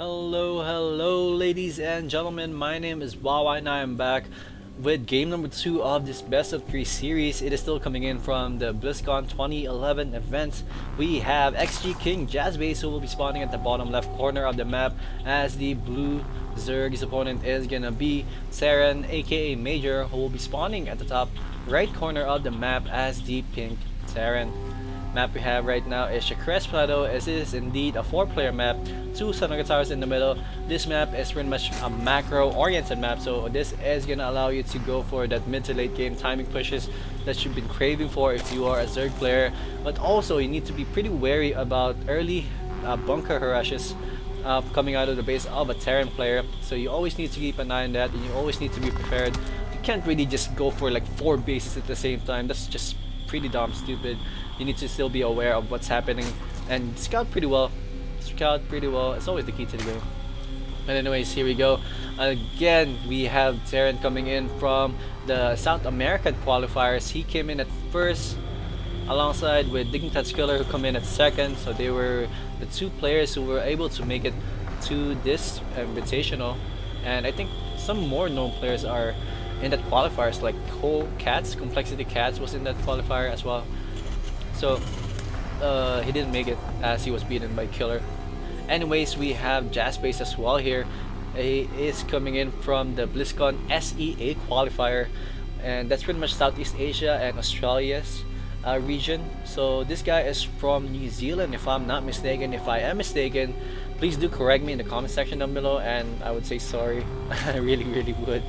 Hello, ladies and gentlemen. My name is Wawa, and I am back with game number 2 of this best of 3 series. It is still coming in from the Blizzcon 2011 event. We have XG King JazBas, who will be spawning at the bottom left corner of the map, as the blue Zerg. His opponent is gonna be Terran, aka Maj0r, who will be spawning at the top right corner of the map as the pink Terran. Map we have right now is Starcraft Plateau, as it is indeed a 4-player map, 2 Sun Towers in the middle. This map is pretty much a macro oriented map, so this is gonna allow you to go for that mid to late game timing pushes that you've been craving for if you are a Zerg player. But also you need to be pretty wary about early bunker harashes coming out of the base of a Terran player, so you always need to keep an eye on that, and you always need to be prepared. You can't really just go for like 4 bases at the same time. That's just pretty damn stupid. You need to still be aware of what's happening and scout pretty well. Scout pretty well. It's always the key to the game. But anyways, here we go. Again, we have Terran coming in from the South American qualifiers. He came in at first alongside with Dignitas Killer, who come in at second. So they were the 2 players who were able to make it to this invitational. And I think some more known players are in that qualifiers, like Complexity Cats was in that qualifier as well. So he didn't make it as he was beaten by Killer. Anyways, we have JazBas as well here. He is coming in from the Blizzcon SEA qualifier, and that's pretty much Southeast Asia and Australia's region. So this guy is from New Zealand, if I'm not mistaken. If I am mistaken, please do correct me in the comment section down below, and I would say sorry. I really would,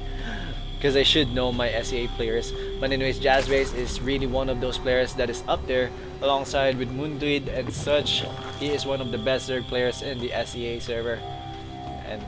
because I should know my SEA players. But anyways, JazBas is really one of those players that is up there alongside with Moondweed and such. He is one of the best Zerg players in the SEA server. And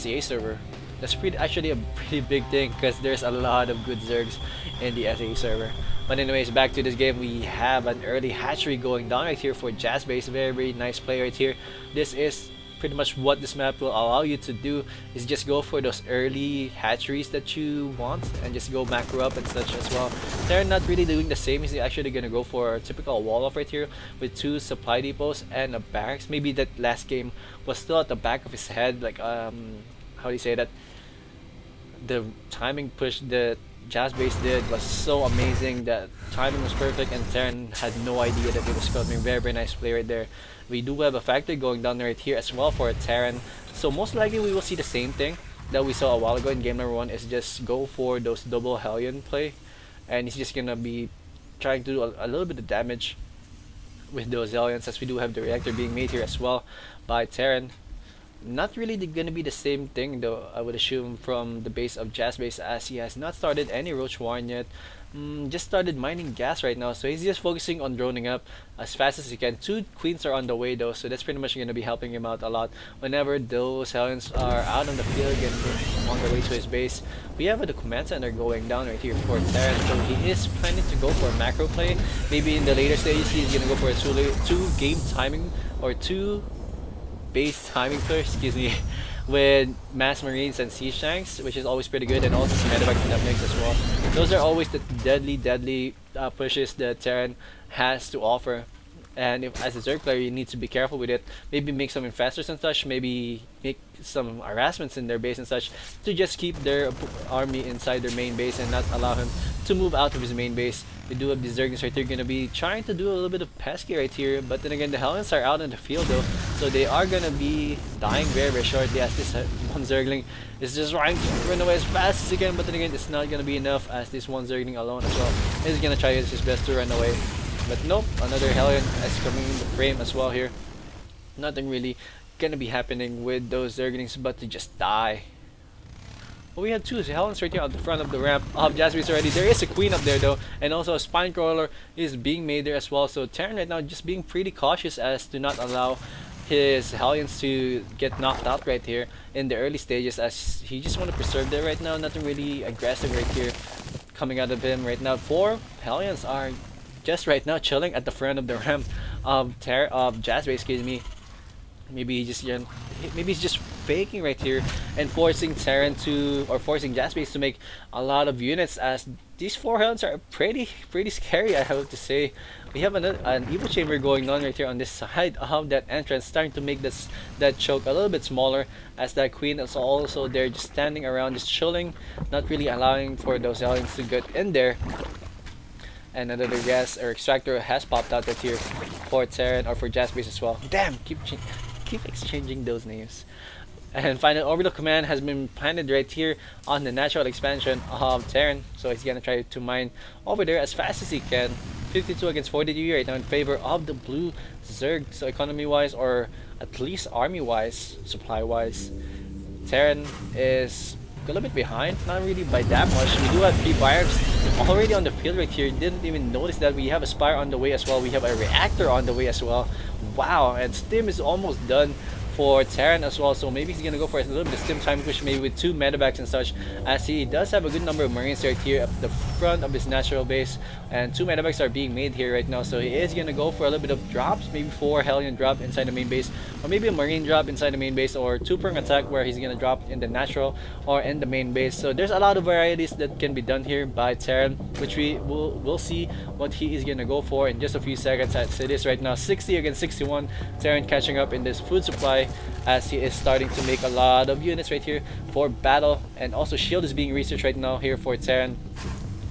SEA server, that's actually a pretty big thing, because there's a lot of good Zergs in the SEA server. But anyways, back to this game. We have an early hatchery going down right here for JazBas. Very nice play right here. This is pretty much what this map will allow you to do, is just go for those early hatcheries that you want and just go macro up and such as well. They're not really doing the same. He's actually gonna go for a typical wall off right here with 2 supply depots and a barracks. Maybe that last game was still at the back of his head, like how do you say that, the timing push that JazBas did was so amazing. That timing was perfect, and Terran had no idea that it was coming. Very nice play right there. We do have a factory going down right here as well for a Terran, so most likely we will see the same thing that we saw a while ago in game number 1, is just go for those double Hellion play, and he's just gonna be trying to do a little bit of damage with those Hellions, as we do have the reactor being made here as well by Terran. Not really gonna be the same thing though, I would assume, from the base of JazBas, as he has not started any Roach Warren yet. Just started mining gas right now, so he's just focusing on droning up as fast as he can. 2 queens are on the way though, so that's pretty much gonna be helping him out a lot whenever those Hellions are out on the field and on their way to his base. We have the command center going down right here for Terran, so he is planning to go for a macro play. Maybe in the later stages he's gonna go for a 2 game timing, or 2 base timing push, excuse me, with mass marines and siege tanks, which is always pretty good, and also some medevac in that mix as well. Those are always the deadly pushes that Terran has to offer, and if as a Zerg player you need to be careful with it. Maybe make some infestors and such, maybe make some harassments in their base and such, to just keep their army inside their main base and not allow him to move out of his main base. We do have the Zerglings right here gonna be trying to do a little bit of pesky right here, but then again the Hellions are out in the field though, so they are gonna be dying very shortly, as this one Zergling is just trying to run away as fast as he can. But then again, it's not gonna be enough, as this one Zergling alone as well is gonna try his best to run away. But nope, another Hellion is coming in the frame as well here. Nothing really gonna be happening with those Zerglings but to just die. Well, we have 2 Hellions right here on the front of the ramp of JazBas already. There is a queen up there though, and also a spine crawler is being made there as well. So Terran right now just being pretty cautious as to not allow his Hellions to get knocked out right here in the early stages, as he just want to preserve there right now. Nothing really aggressive right here coming out of him right now. 4 Hellions are just right now chilling at the front of the ramp of JazBas, excuse me. Maybe he's just faking right here and forcing Terran to, or forcing JazBas to make a lot of units, as these four helms are pretty scary, I have to say. We have an Evo chamber going on right here on this side of that entrance, starting to make that choke a little bit smaller, as that queen is also there just standing around, just chilling, not really allowing for those aliens to get in there. And another gas or extractor has popped out right here for Terran or for JazBas as well. Damn, keep exchanging those names. And final orbital command has been planted right here on the natural expansion of Terran. So he's gonna try to mine over there as fast as he can. 52 against 42 right now in favor of the blue Zerg. So economy wise, or at least army wise, supply wise, Terran is a little bit behind, not really by that much. We do have 3 fires already on the field right here. Didn't even notice that we have a Spire on the way as well. We have a reactor on the way as well. Wow, and Stim is almost done for Terran as well, so maybe he's gonna go for a little bit of Stim time push, maybe with 2 medevacs and such, as he does have a good number of Marines right here at the front of his natural base, and 2 medevacs are being made here right now, so he is gonna go for a little bit of drops, maybe 4 Hellion drop inside the main base, or maybe a Marine drop inside the main base, or 2 perm attack where he's gonna drop in the natural or in the main base. So there's a lot of varieties that can be done here by Terran, which we'll see what he is gonna go for in just a few seconds, as it is right now 60 against 61. Terran catching up in this food supply, as he is starting to make a lot of units right here for battle, and also shield is being researched right now here for Terran.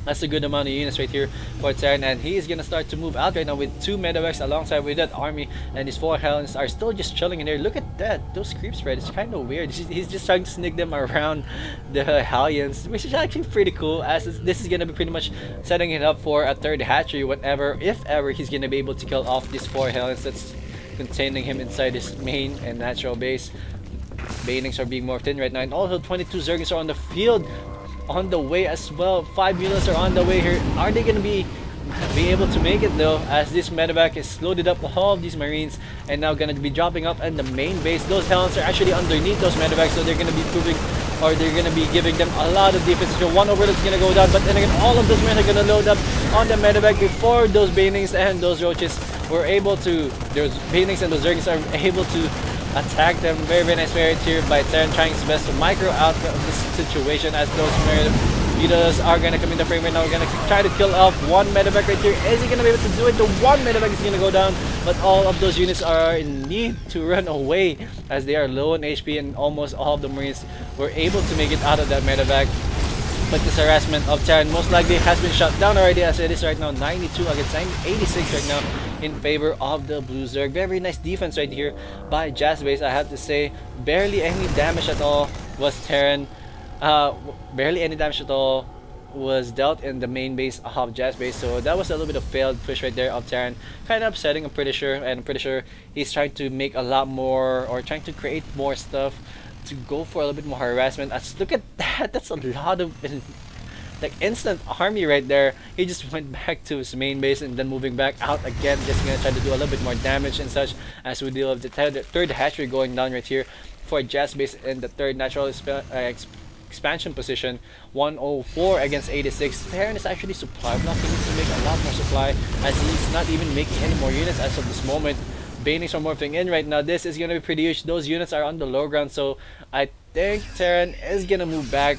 That's a good amount of units right here for Terran, and he is gonna start to move out right now with 2 medevacs alongside with that army, and his 4 Hellions are still just chilling in there. Look at that, those creep spread, it's kind of weird. He's just trying to sneak them around the Hellions, which is actually pretty cool, as this is gonna be pretty much setting it up for a 3rd hatchery whenever, if ever, he's gonna be able to kill off these 4 Hellions that's containing him inside his main and natural base. Banings are being morphed in right now, and also 22 Zergins are on the field on the way as well. 5 units are on the way here. Are they gonna be able to make it though, as this medevac is loaded up all of these Marines and now gonna be dropping up in the main base. Those Hellions are actually underneath those medevacs, so they're gonna be proving, or they're gonna be giving them a lot of defense. So one overload's gonna go down, but then again all of those men are gonna load up on the medevac before those Banings and those Roaches were able to, those Banings and those Zergins are able to attack them. Very nice right here by Terran, trying his best to micro out of this situation, as those Mutilas are gonna come in the frame right now. We're gonna try to kill off one medevac right here. Is he gonna be able to do it? The one medevac is gonna go down, but all of those units are in need to run away, as they are low on HP, and almost all of the Marines were able to make it out of that medevac. But this harassment of Terran most likely has been shut down already, as it is right now 92 against 86 right now in favor of the blue Zerg. Very nice defense right here by JazBas, I have to say. Barely any damage at all was Terran. Barely any damage at all was dealt in the main base of JazBas, so that was a little bit of failed push right there of Terran. Kind of upsetting, I'm pretty sure, and I'm pretty sure he's trying to make a lot more, or trying to create more stuff to go for a little bit more harassment. Look at that, that's a lot of like instant army right there. He just went back to his main base and then moving back out again, just gonna try to do a little bit more damage and such, as we deal with the 3rd hatchery going down right here for JazBas in the 3rd natural expansion position. 104 against 86. Terran is actually supply blocking. He needs to make a lot more supply, as he's not even making any more units as of this moment. Banings are morphing in right now. This is gonna be pretty huge. Those units are on the low ground, so I think Terran is gonna move back.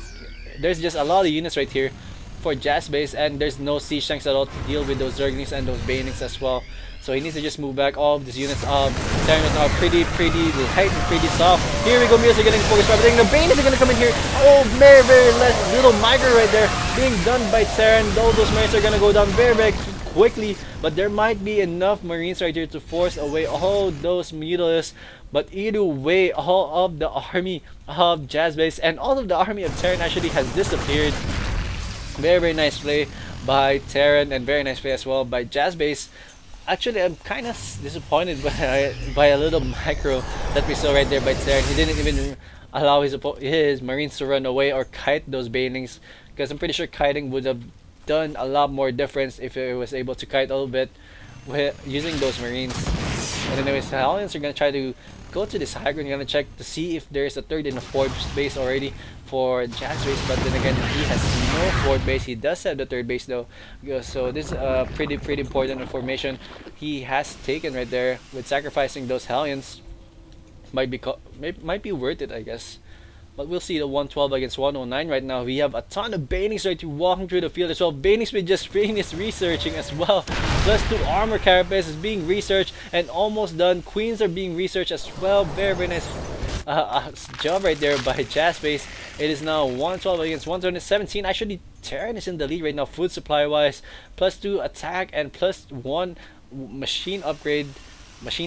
There's just a lot of units right here for JazBas, and there's no siege tanks at all to deal with those Zerglings and those Banings as well. So he needs to just move back. All of these units of Terran are pretty light and pretty soft. Here we go, Maj0r getting focused. But I think the Banings are gonna come in here. Oh, very less little Maj0r right there being done by Terran. All those Marines are gonna go down very quickly, but there might be enough Marines right here to force away all those Mutilas. But either way, all of the army of JazBas and all of the army of Terran actually has disappeared. Very nice play by Terran, and very nice play as well by JazBas. Actually, I'm kind of disappointed by a little micro that we saw right there by Terran. He didn't even allow his Marines to run away or kite those Banings, because I'm pretty sure kiting would have done a lot more difference if it was able to kite a little bit with using those Marines. And anyways, the Hellions are gonna try to go to this high ground. Gonna check to see if there's a 3rd and a 4th base already for JazBas, but then again, he has no 4th base. He does have the 3rd base though, so this is a pretty important information he has taken right there with sacrificing those Hellions. Might be worth it, I guess. but we'll see the 112 against 109 right now. We have a ton of Banings right here walking through the field as well. Banings with just is researching as well. Plus 2 armor carapace is being researched and almost done. Queens are being researched as well. Very, very nice job right there by JazBas. It is now 112 against 117. Actually, Terran is in the lead right now food supply wise. Plus 2 attack and plus 1 machine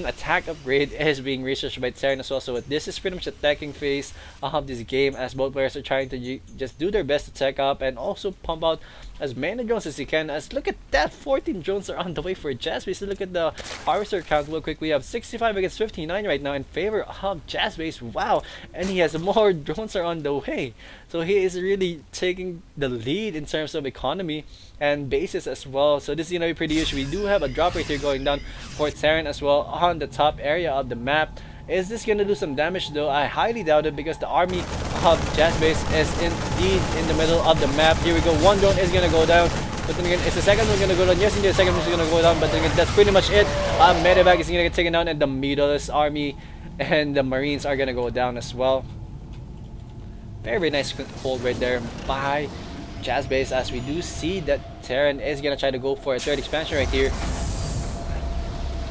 attack upgrade is being researched by Terran as well. So this is pretty much the attacking phase of this game, as both players are trying to just do their best to tech up and also pump out as many drones as you can. As look at that, 14 drones are on the way for JazBas. So look at the harvester count real quick. We have 65 against 59 right now in favor of JazBas. Wow, and he has more drones are on the way. So he is really taking the lead in terms of economy and bases as well. So this is gonna be pretty huge. We do have a drop right here going down for Terran as well on the top area of the map. Is this gonna do some damage though? I highly doubt it, because the army of JazBas is indeed in the middle of the map. Here we go, one drone is gonna go down, but then again, is the second one gonna go down? Yes, indeed, the second one is gonna go down, but then again, that's pretty much it. Medevac is gonna get taken down, and the Maj0r army and the Marines are gonna go down as well. Very, very nice hold right there by JazBas, as we do see that Terran is gonna try to go for a third expansion right here.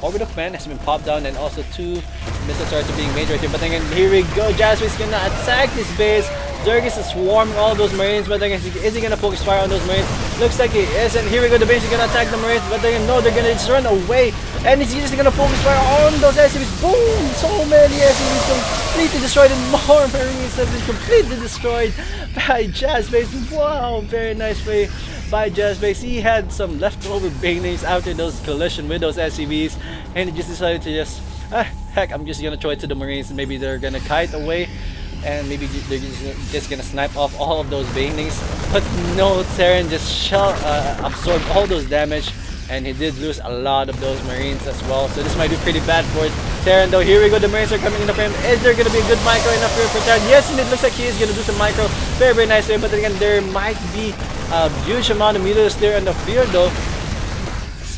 Orbital command has been popped down, and also 2 missiles are being made right here. But then again, here we go. JazBas is gonna attack this base. Zerg is swarming all those Marines, but then again, is he gonna focus fire on those Marines? Looks like he is, and here we go. The base is gonna attack the Marines, but then again, no, they're gonna just run away, and he's just gonna focus fire on those SCVs. Boom! So many SCVs completely destroyed, and more Marines have been completely destroyed by JazBas. Wow, very nice play by JazBas. He had some leftover Banings after those collision with those SCVs, and he just decided to just heck, I'm just gonna throw it to the Marines, and maybe they're gonna kite away, and maybe they're just gonna snipe off all of those Banings. But no, Terran just absorbed all those damage, and he did lose a lot of those Marines as well. So this might be pretty bad for Terran though. Here we go, the Marines are coming in the frame. Is there gonna be a good micro enough here for Terran? Yes, and it looks like he is gonna do some micro. Very, very nice way, but again, there might be a huge amount of Maj0rs there in the field though.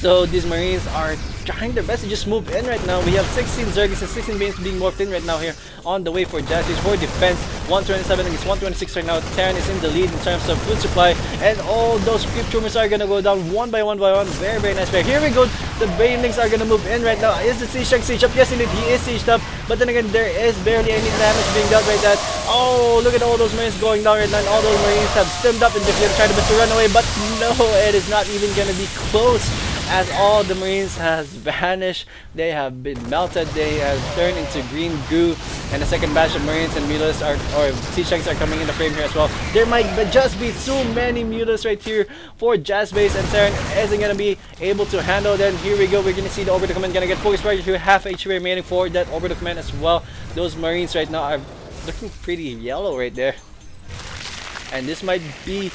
So these Marines are trying their best to just move in right now. We have 16 Zergs and 16 Banings being morphed in right now here on the way for JazBas for defense. 127 against 126 right now. Terran is in the lead in terms of food supply, and all those creep tumors are gonna go down one by one by one. Very, very nice play. Here we go. The Banelings are gonna move in right now. Is the siege tank siege up? Yes, indeed, he is sieged up. But then again, there is barely any damage being dealt right now. Oh, look at all those Marines going down right now, and all those Marines have stemmed up, and they're gonna try to run away, but no, it is not even gonna be close, as all the Marines has vanished. They have been melted. They have turned into green goo, and the second batch of Marines and Maj0rs or siege tanks are coming in the frame here as well. There might just be too many Maj0rs right here for JazBas, and Terran isn't gonna be able to handle them. Here we go. We're gonna see the orbital command gonna get focused right here. Half HP remaining for that orbital command as well. Those Marines right now are looking pretty yellow right there, and this might be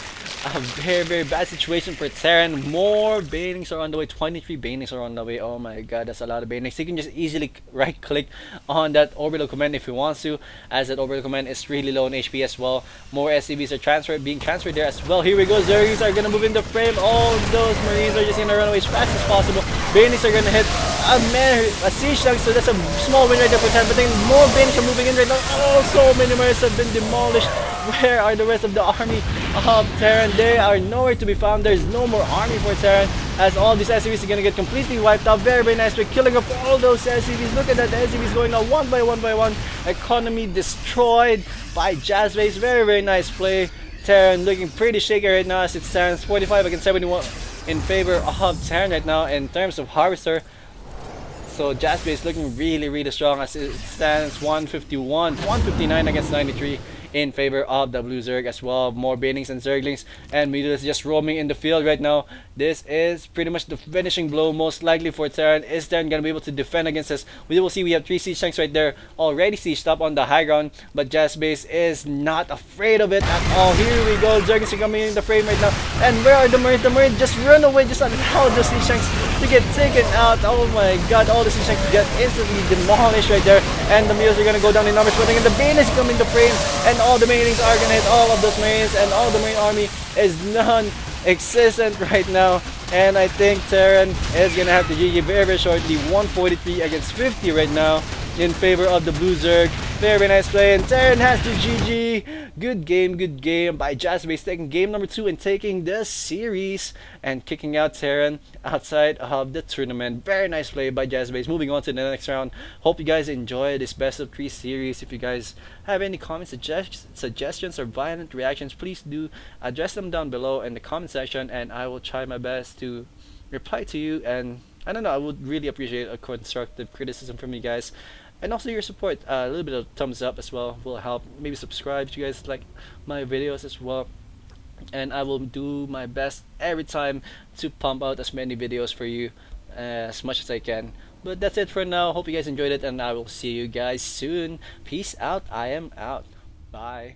a very, very bad situation for Terran. More Banings are on the way. 23 Banings are on the way. Oh my god, that's a lot of Banings. He can just easily right click on that orbital command if he wants to, as that orbital command is really low in HP as well. More SCVs are being transferred there as well. Here we go. Zergs are gonna move in the frame. All those Marines are just gonna run away as fast as possible. Banings are gonna hit a siege tank, so that's a small win right there for Terran. But then more Banings are moving in right now. Oh, so many Marines have been demolished. Where are the rest of the army of Terran? They are nowhere to be found. There's no more army for Terran, as all these SCVs are gonna get completely wiped out. Very, very nice. We're killing up all those SCVs. Look at that, the SCVs going out one by one by one. Economy destroyed by JazBas. Very, very nice play. Terran looking pretty shaky right now as it stands 45 against 71 in favor of Terran right now in terms of harvester. So JazBas looking really, really strong as it stands 159 against 93 in favor of the Blue Zerg as well. More Banings and Zerglings and Maj0rs just roaming in the field right now. This is pretty much the finishing blow most likely for Terran. Is Terran gonna be able to defend against us? We will see. We have 3 siege tanks right there already sieged up on the high ground, but JazBas is not afraid of it at all. Here we go. Zerglings are coming in the frame right now, and where are the Marines? The Marines just run away, just allow the siege tanks to get taken out. Oh my god, all the siege tanks get instantly demolished right there, and the Maj0rs are gonna go down in numbers. But then the Banelings come in the frame, and all the Banelings are gonna hit all of those Marines, and all the Marine army is non-existent right now. And I think Terran is gonna have to GG very, very shortly. 143 against 50 right now. in favor of the blue Zerg. Very nice play, and Terran has the GG. Good game by JazBas, taking game number 2 and taking the series and kicking out Terran outside of the tournament. Very nice play by JazBas. Moving on to the next round. Hope you guys enjoy this best of 3 series. If you guys have any comments, suggestions, or violent reactions, please do address them down below in the comment section, and I will try my best to reply to you. And I don't know, I would really appreciate a constructive criticism from you guys, and also your support. A little bit of thumbs up as well will help. Maybe subscribe if you guys like my videos as well, and I will do my best every time to pump out as many videos for you as much as I can. But that's it for now. Hope you guys enjoyed it, and I will see you guys soon. Peace out. I am out. Bye.